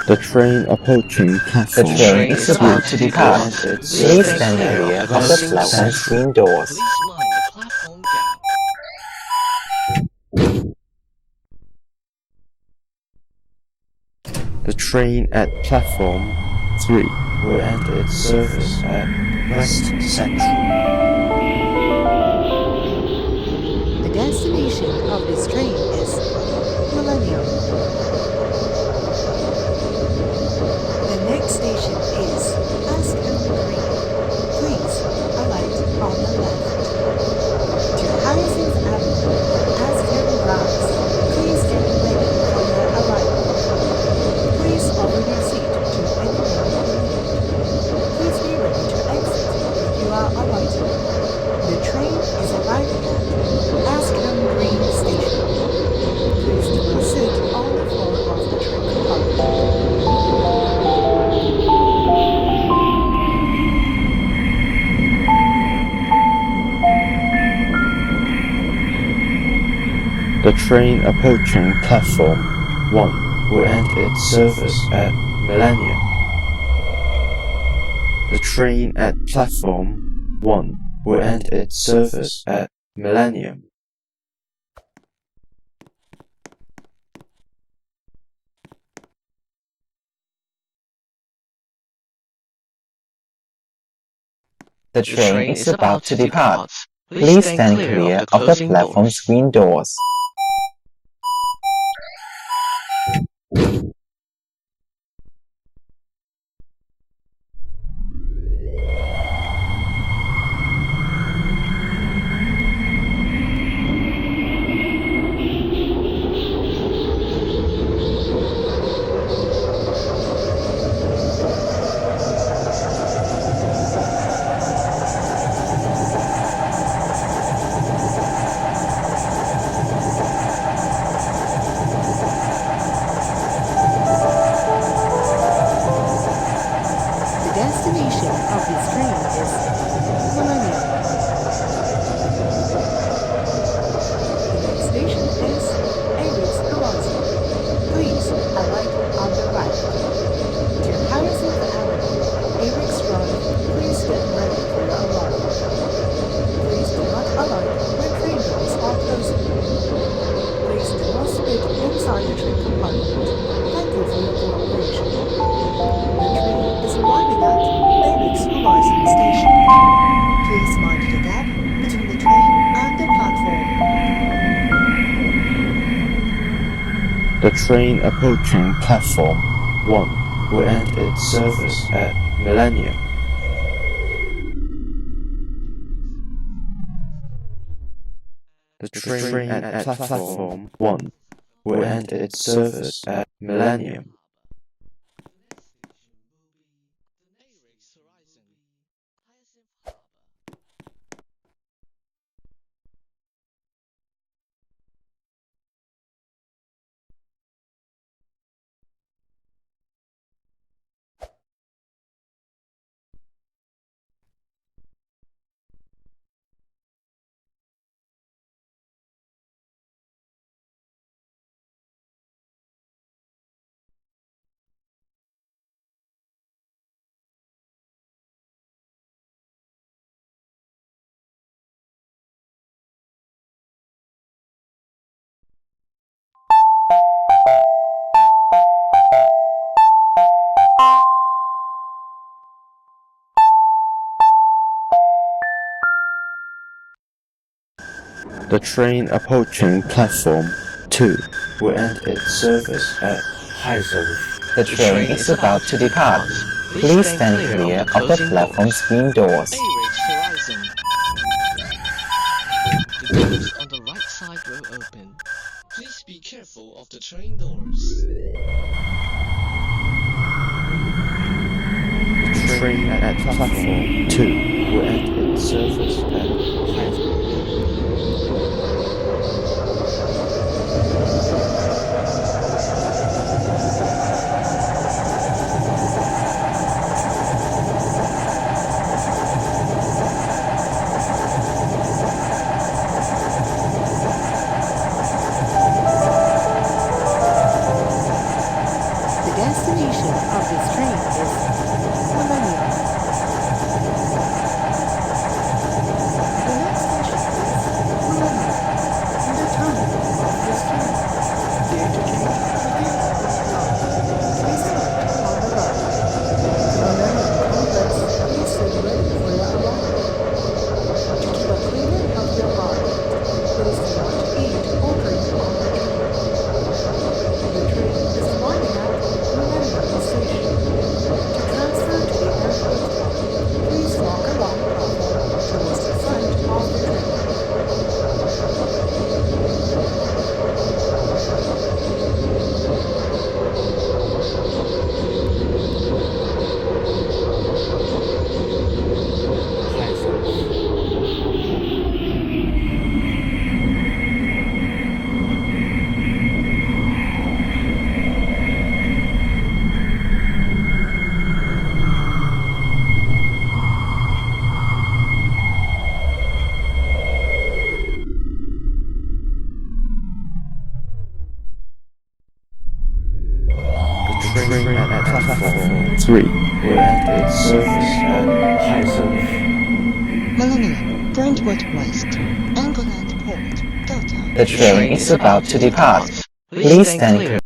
The train approaching platform. The train is about to depart. Please stand clear of the platform screen doors. The train at platform 3 will end its service at West Central. The destination of this train is Millennium. The next station is Ascot Green. Please alight on the left. To Harrison's Avenue, Ascot Grounds. Please get ready for your arrival. Please offer your seat to anyone in need. Please be ready to exit if you are alighting. The train is arriving at Ascot Green Station. Please do not sit on the floor of the train compartment. The train approaching platform 1 will end its service at Millennium. The train at platform 1 will end its service at Millennium. The train is about to depart. Please stand clear of the platform screen doors. The destination of this train is Millennium. The next station is Eric's Horizon. Please alight on the right. To Harrison's Avenue, Eric's Drive, please get ready for your arrival. Please do not alight when train doors are closing. Please do not spit inside the train compartment. Thank you for your cooperation. The train is arriving at Eric's Horizon Station. Please mind the gap between the train and the platform. The train approaching platform 1 will end its service at Millennium. The train at platform 1 will end its service at Millennium. The train approaching platform 2 will end its service at Heizhou. The train is about to depart. Please stand clear of the platform screen doors. Eric's Horizon. The doors on the right side will open. Please be careful of the train doors. The train at platform 2 will end its service at Heizhou. train at platform 3 will enter its service at Haizen. Millennium, Brentwood West, Angoland Port, Delta. The train is about to depart. Please stand clear.